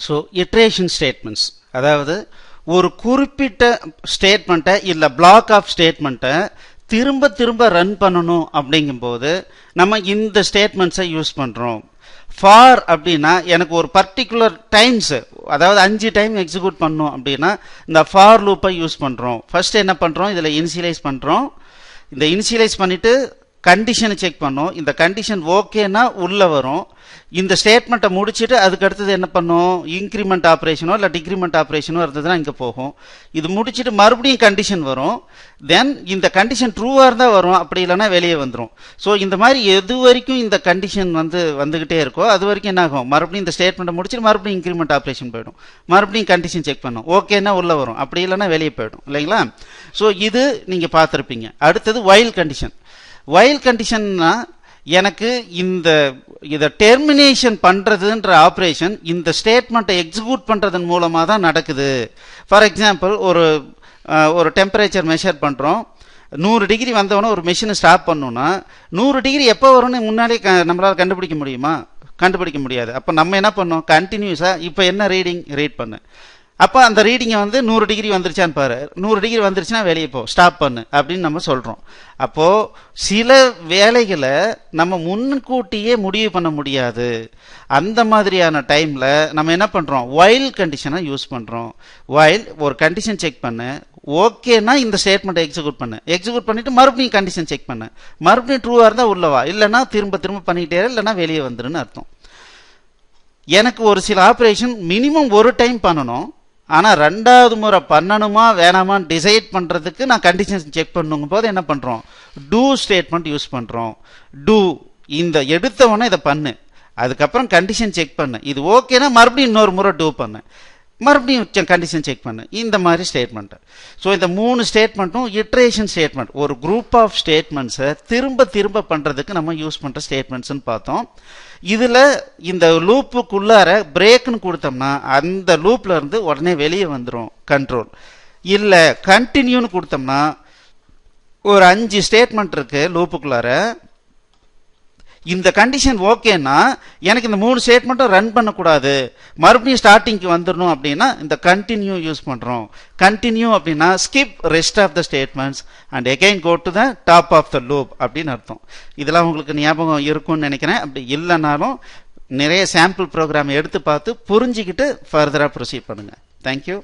So iteration statements, அதாவது ஒரு குறிப்பிட்ட ஸ்டேட்மெண்ட்டை இல்லை பிளாக் ஆஃப் ஸ்டேட்மெண்ட்டை திரும்ப திரும்ப ரன் பண்ணணும் அப்படிங்கும்போது நம்ம இந்த ஸ்டேட்மெண்ட்ஸை யூஸ் பண்ணுறோம். ஃபார் அப்படின்னா எனக்கு ஒரு பர்டிகுலர் டைம்ஸ், அதாவது 5 டைம் எக்ஸிக்யூட் பண்ணணும் அப்படின்னா இந்த ஃபார் லூப்பை யூஸ் பண்ணுறோம். ஃபர்ஸ்ட் என்ன பண்ணுறோம், இதில் இனிஷியலைஸ் பண்ணுறோம். இந்த இனிஷியலைஸ் பண்ணிவிட்டு கண்டிஷனை செக் பண்ணோம். இந்த கண்டிஷன் ஓகேனா உள்ளே வரும். இந்த ஸ்டேட்மெண்ட்டை முடிச்சுட்டு அதுக்கு அடுத்தது என்ன பண்ணும், இன்க்ரிமெண்ட் ஆப்ரேஷனோ இல்லை டிக்ரிமெண்ட் ஆப்ரேஷனோ இருந்ததுன்னா இங்கே போகும். இது முடிச்சுட்டு மறுபடியும் கண்டிஷன் வரும். தென் இந்த கண்டிஷன் ட்ரூவாக இருந்தால் வரும், அப்படி இல்லைன்னா வெளியே வந்துடும். ஸோ இந்த மாதிரி எது வரைக்கும் இந்த கண்டிஷன் வந்துகிட்டே இருக்கோ அது வரைக்கும் என்ன ஆகும், மறுபடியும் இந்த ஸ்டேட்மெண்ட்டை முடிச்சுட்டு மறுபடியும் இன்க்ரிமெண்ட் ஆப்ரேஷன் போயிடும், மறுபடியும் கண்டிஷன் செக் பண்ணும், ஓகேன்னா உள்ளே வரும், அப்படி இல்லைன்னா வெளியே போயிடும் இல்லைங்களா. ஸோ இது நீங்கள் பார்த்துருப்பீங்க. அடுத்தது வைல் கண்டிஷன். வைல் கண்டிஷன்னா எனக்கு இதை டெர்மினேஷன் பண்ணுறதுன்ற ஆப்ரேஷன் இந்த ஸ்டேட்மெண்ட்டை எக்ஸிக்யூட் பண்ணுறதன் மூலமாக தான் நடக்குது. ஃபார் எக்ஸாம்பிள் ஒரு டெம்பரேச்சர் மெஷர் பண்ணுறோம். 100 டிகிரி வந்தவொடனே ஒரு மெஷினை ஸ்டாப் பண்ணணும்னா 100 டிகிரி எப்போ வரும்னு முன்னாடியே நம்மளால் கண்டுபிடிக்க முடியுமா? கண்டுபிடிக்க முடியாது. அப்போ நம்ம என்ன பண்ணோம், கண்டினியூஸாக இப்போ என்ன ரீடிங் ரீட் பண்ணு, அப்போ அந்த ரீடிங்கை 100 டிகிரி வந்துருச்சான்னு பாரு, 100 டிகிரி வந்துருச்சுன்னா வெளியே போ, ஸ்டாப் பண்ணு அப்படின்னு நம்ம சொல்கிறோம். அப்போது சில வேலைகளை நம்ம முன்கூட்டியே முடிவு பண்ண முடியாது. அந்த மாதிரியான டைமில் நம்ம என்ன பண்ணுறோம், வைல் கண்டிஷனை யூஸ் பண்ணுறோம். வைல் ஒரு கண்டிஷன் செக் பண்ணு, ஓகேனா இந்த ஸ்டேட்மெண்ட்டை எக்ஸிக்யூட் பண்ணு, எக்ஸிக்யூட் பண்ணிவிட்டு மறுபடியும் கண்டிஷன் செக் பண்ணு, மறுபடியும் ட்ரூவாக இருந்தால் உள்ளவா, இல்லைன்னா திரும்ப திரும்ப பண்ணிக்கிட்டே இல்லைன்னா வெளியே வந்துருன்னு அர்த்தம். எனக்கு ஒரு சில ஆப்ரேஷன் மினிமம் ஒரு டைம் பண்ணணும், ஆனால் 2வது முறை பண்ணணுமா வேணாமான்னு டிசைட் பண்ணுறதுக்கு நான் கண்டிஷன் செக் பண்ணுங்கும் போது என்ன பண்ணுறோம், டூ ஸ்டேட்மெண்ட் யூஸ் பண்ணுறோம். டூ, இந்த எடுத்தவொடனே இதை பண்ணு, அதுக்கப்புறம் கண்டிஷன் செக் பண்ணு, இது ஓகேனா மறுபடியும் இன்னொரு முறை டூ பண்ணு, மறுபடியும் கண்டிஷன் செக் பண்ணு, இந்த மாதிரி ஸ்டேட்மெண்ட்டு. ஸோ இந்த 3 ஸ்டேட்மெண்ட்டும் இட்ரேஷன் ஸ்டேட்மெண்ட், ஒரு குரூப் ஆஃப் ஸ்டேட்மெண்ட்ஸை திரும்ப திரும்ப பண்ணுறதுக்கு நம்ம யூஸ் பண்ணுற ஸ்டேட்மெண்ட்ஸ்ன்னு பார்த்தோம். இதில் இந்த லூப்புக்குள்ளார பிரேக்குன்னு கொடுத்தோம்னா அந்த லூப்பில் இருந்து உடனே வெளியே வந்துடும் கண்ட்ரோல். இல்லை கண்டினியூன்னு கொடுத்தோம்னா ஒரு 5 ஸ்டேட்மெண்ட் இருக்கு லூப்புக்குள்ளார, இந்த கண்டிஷன் ஓகேன்னா எனக்கு இந்த 3 ஸ்டேட்மெண்ட்டும் ரன் பண்ணக்கூடாது, மறுபடியும் ஸ்டார்டிங்க்கு வந்துடணும் அப்படின்னா இந்த கண்டினியூ யூஸ் பண்ணுறோம். கண்டினியூ அப்படின்னா skip rest of the statements and again go to the top of the loop அப்படின்னு அர்த்தம். இதெல்லாம் உங்களுக்கு ஞாபகம் இருக்கும்னு நினைக்கிறேன். அப்படி இல்லைனாலும் நிறைய சாம்பிள் ப்ரோக்ராம் எடுத்து பார்த்து புரிஞ்சிக்கிட்டு ஃபர்தராக ப்ரொசீட் பண்ணுங்கள். தேங்க்யூ.